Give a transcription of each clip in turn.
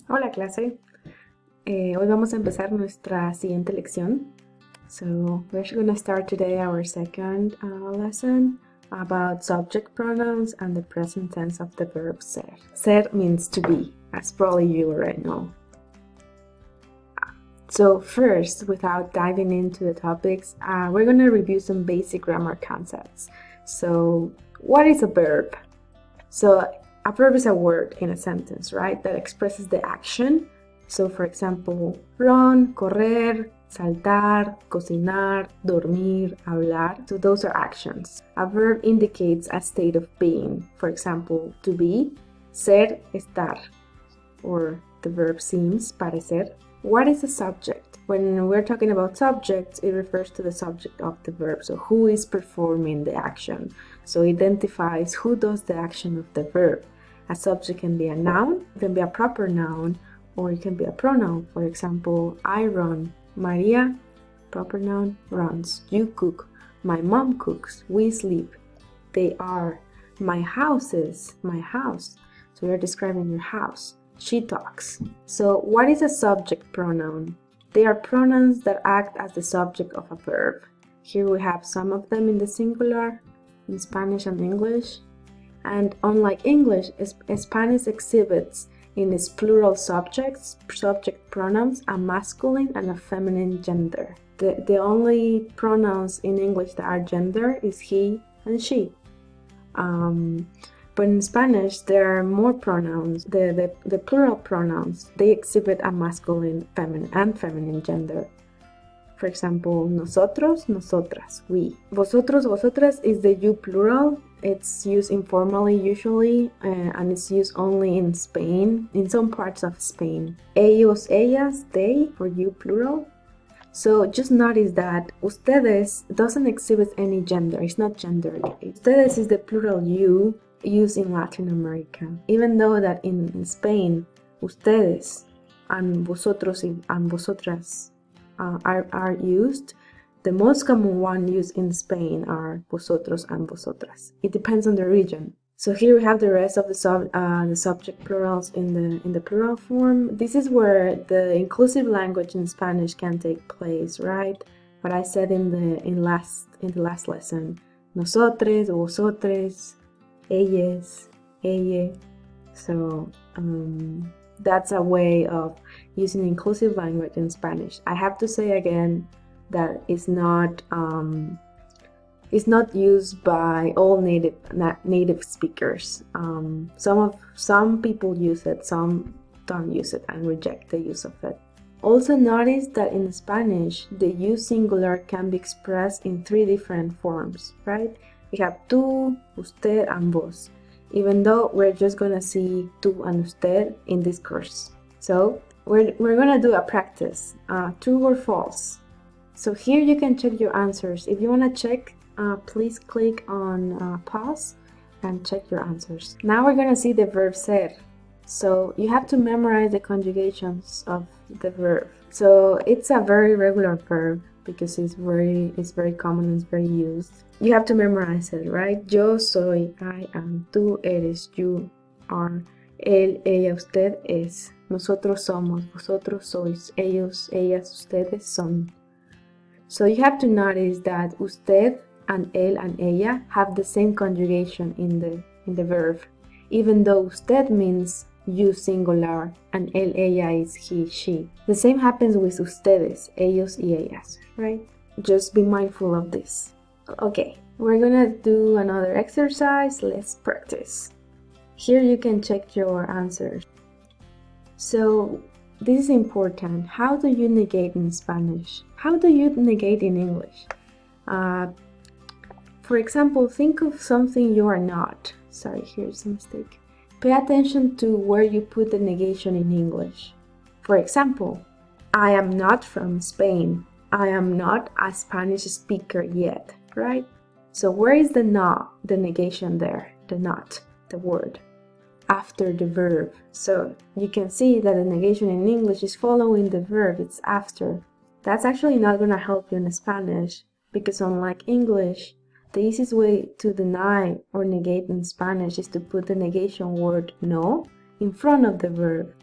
Hola clase, hoy vamos a empezar nuestra siguiente lección. So we're going to start today our second lesson about subject pronouns and the present tense of the verb ser. Ser means to be, as probably you already know. So first, without diving into the topics, we're going to review some basic grammar concepts. So what is a verb? So a verb is a word in a sentence, right, that expresses the action. So for example, run, correr, saltar, cocinar, dormir, hablar. So those are actions. A verb indicates a state of being. For example, to be, ser, estar. Or the verb seems, parecer. What is a subject? When we're talking about subjects, it refers to the subject of the verb. So who is performing the action? So it identifies who does the action of the verb. A subject can be a noun, it can be a proper noun, or it can be a pronoun. For example, I run. Maria, proper noun, runs. You cook. My mom cooks. We sleep. They are. My house is. My house. So you're describing your house. She talks. So what is a subject pronoun? They are pronouns that act as the subject of a verb. Here we have some of them in the singular, in Spanish and English. And unlike English, Spanish exhibits in its plural subject pronouns a masculine and a feminine gender. The only pronouns in English that are gender is he and she. But in Spanish, there are more pronouns. The plural pronouns, they exhibit a masculine, feminine, and feminine gender. For example, nosotros, nosotras, we. Vosotros, vosotras is the you plural. It's used informally usually, and it's used only in Spain, in some parts of Spain. Ellos, ellas, they, for you plural. So just notice that ustedes doesn't exhibit any gender. It's not gendered. Ustedes is the plural you used in Latin America. Even though that in Spain, ustedes and vosotros and vosotras are used, the most common one used in Spain are vosotros and vosotras. It depends on the region. So here we have the rest of the subject plurals in the plural form. This is where the inclusive language in Spanish can take place, right? What I said in the last lesson: nosotres, vosotres, ellas, ella. So that's a way of using inclusive language in Spanish. I have to say again that it's not used by all native speakers. Some people use it, some don't use it and reject the use of it. Also notice that in Spanish, the you singular can be expressed in 3 different forms, right? We have tú, usted, and vos, even though we're just gonna see tú and usted in this course. So we're gonna do a practice, true or false. So here you can check your answers. If you wanna check, please click on pause and check your answers. Now we're gonna see the verb ser. So you have to memorize the conjugations of the verb. So it's a very regular verb because it's very common and it's very used. You have to memorize it, right? Yo soy, I am, tú eres, you are, él, ella, usted es, nosotros somos, vosotros sois, ellos, ellas, ustedes son. So you have to notice that usted and él and ella have the same conjugation in the verb, even though usted means you singular and él, ella is he, she. The same happens with ustedes, ellos y ellas, right? Just be mindful of this. Okay, we're gonna do another exercise. Let's practice. Here you can check your answers. So this is important. How do you negate in Spanish? How do you negate in English? For example, think of something you are not. Sorry, here's a mistake. Pay attention to where you put the negation in English. For example, I am not from Spain. I am not a Spanish speaker yet, right? So where is the not, the negation there? The not, the word, after the verb. So you can see that the negation in English is following the verb, it's after. That's actually not gonna help you in Spanish because unlike English, the easiest way to deny or negate in Spanish is to put the negation word no in front of the verb.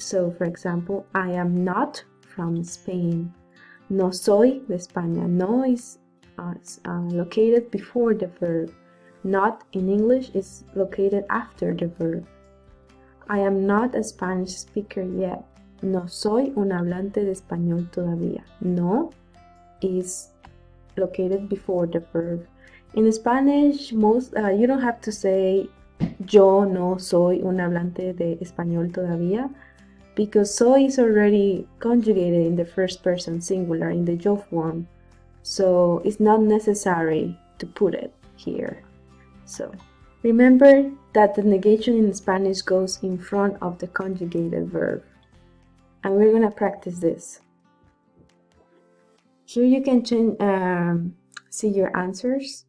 So, for example, I am not from Spain. No soy de España. No is located before the verb. Not in English is located after the verb. I am not a Spanish speaker yet. No soy un hablante de español todavía. No is located before the verb. In Spanish, you don't have to say yo no soy un hablante de español todavía, because soy is already conjugated in the first person singular in the yo form, so it's not necessary to put it here. So remember that the negation in Spanish goes in front of the conjugated verb, and we're gonna practice this. Here you can see your answers.